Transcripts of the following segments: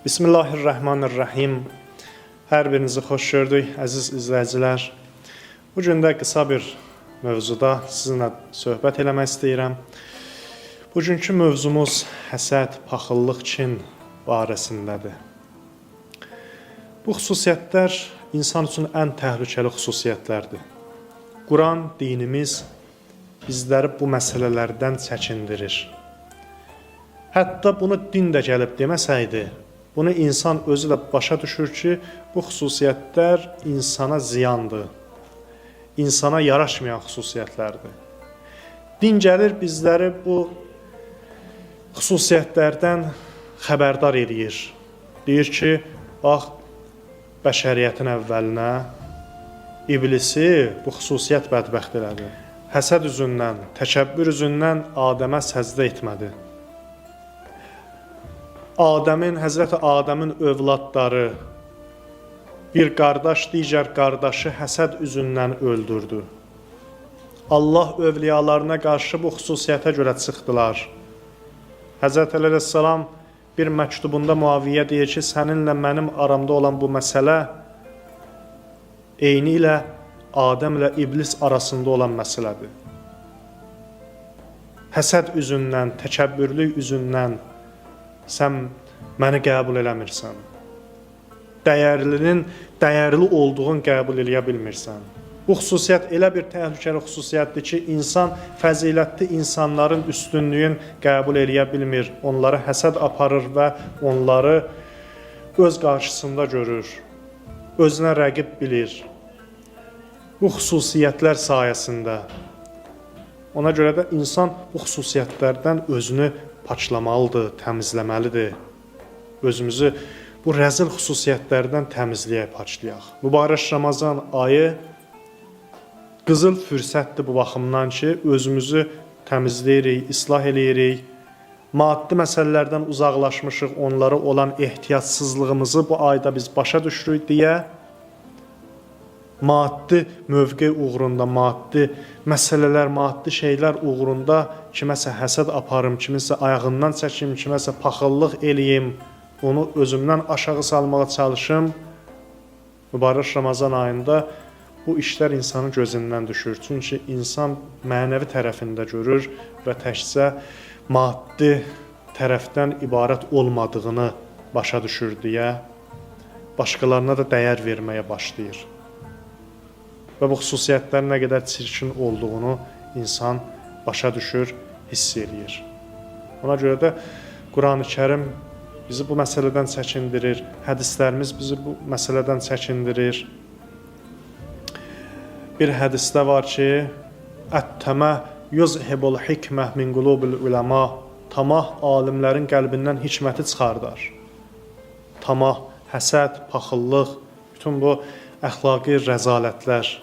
Bismillahirrahmanirrahim. Hər birinizi xoş gördük, əziz izləyicilər. Bu gün də qısa bir mövzuda sizinlə söhbət eləmək istəyirəm. Bugünkü mövzumuz həsəd, paxıllıq, kin barəsindədir. Bu xüsusiyyətlər insan üçün ən təhlükəli xüsusiyyətlərdir. Quran, dinimiz bizləri bu məsələlərdən çəkindirir. Hətta bunu din də gəlib deməsəydi, bunu insan özü də başa düşür ki, bu xüsusiyyətlər insana ziyandır, insana yaraşmayan xüsusiyyətlərdir. Din gəlir bizləri bu xüsusiyyətlərdən xəbərdar edir. Deyir ki, bax, bəşəriyyətin əvvəlinə iblisi bu xüsusiyyət bədbəxt elədi. Həsəd üzündən, təkəbbür üzündən Adəmə səzdə etmədi. Həzrəti Adəmin övladları bir qardaş digər qardaşı həsəd üzündən öldürdü. Allah övliyalarına qarşı bu xüsusiyyətə görə çıxdılar. Həzrət Əleyhisselam bir məktubunda Muaviyə deyir ki, səninlə mənim aramda olan bu məsələ eyni ilə Adəm ilə İblis arasında olan məsələdir. Həsəd üzündən, təkəbbürlük üzündən sən məni qəbul eləmirsən. Dəyərlinin dəyərli olduğun qəbul eləyə bilmirsən. Bu xüsusiyyət elə bir təhlükəli xüsusiyyətdir ki, insan fəzilətli insanların üstünlüyün qəbul eləyə bilmir. Onları həsəd aparır və onları öz qarşısında görür. Özünə rəqib bilir. Bu xüsusiyyətlər sayəsində. Ona görə də insan bu xüsusiyyətlərdən özünü paçlamalıdır, təmizləməlidir. Özümüzü bu rəzil xüsusiyyətlərdən təmizləyək, paçlayaq. Mübarək Ramazan ayı qızıl fürsətdir bu baxımdan ki, özümüzü təmizləyirik, islah eləyirik. Maddi məsələlərdən uzaqlaşmışıq, onlara olan ehtiyatsızlığımızı bu ayda biz başa düşürük deyə maddi mövqe uğrunda, maddi məsələlər, maddi şeylər uğrunda kiməsə həsəd aparım, kiminsə ayağından çəkim, kiməsə paxıllıq eləyim, onu özümdən aşağı salmağa çalışım. Mübarək Ramazan ayında bu işlər insanın gözündən düşür. Çünki insan mənəvi tərəfində görür və təkcə maddi tərəfdən ibarət olmadığını başa düşür deyə başqalarına da dəyər verməyə başlayır. Və bu xüsusiyyətlərin nə qədər çirkin olduğunu insan başa düşür, hiss eləyir. Ona görə də Quran-ı Kərim bizi bu məsələdən çəkindirir, hədislərimiz bizi bu məsələdən çəkindirir. Bir hədisdə var ki, Ət-təmə yuzhibul hikmə min qulubil uləma. Tamah alimlərin qəlbindən hikməti çıxardar. Tamah, həsəd, paxıllıq, bütün bu əxlaqi rəzalətlər,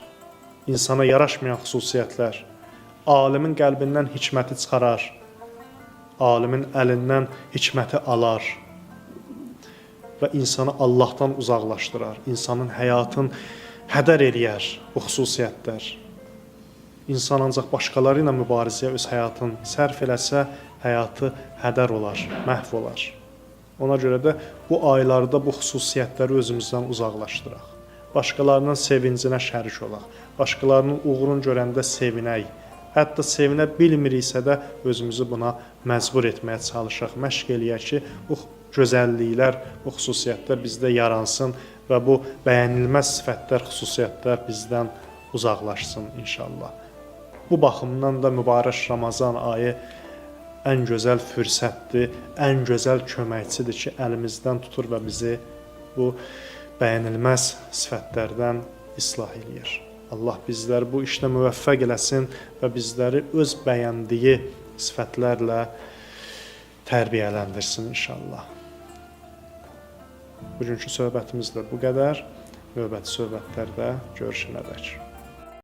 insana yaraşmayan xüsusiyyətlər, alimin qəlbindən hikməti çıxarar, alimin əlindən hikməti alar və insanı Allahdan uzaqlaşdırar, insanın həyatını hədər eləyər bu xüsusiyyətlər. İnsan ancaq başqaları ilə mübarizəyə öz həyatını sərf eləsə, həyatı hədər olar, məhv olar. Ona görə də bu aylarda bu xüsusiyyətləri özümüzdən uzaqlaşdıraq. Başqalarının sevincinə şərik olaq, başqalarının uğurunu görəndə sevinək. Hətta sevinə bilmiriksə də özümüzü buna məcbur etməyə çalışaq, məşq eləyək ki, bu gözəlliklər, bu xüsusiyyətlər bizdə yaransın və bu bəyənilməz sifətlər, xüsusiyyətlər bizdən uzaqlaşsın inşallah. Bu baxımdan da mübarək Ramazan ayı ən gözəl fürsətdir, ən gözəl köməkçidir ki, əlimizdən tutur və bizi bu bəyənilməz sifətlərdən islah eləyir. Allah bizləri bu işdə müvəffəq eləsin və bizləri öz bəyəndiyi sifətlərlə tərbiyələndirsin inşallah. Bugünkü söhbətimiz də bu qədər. Növbəti söhbətlərdə görüşənədək.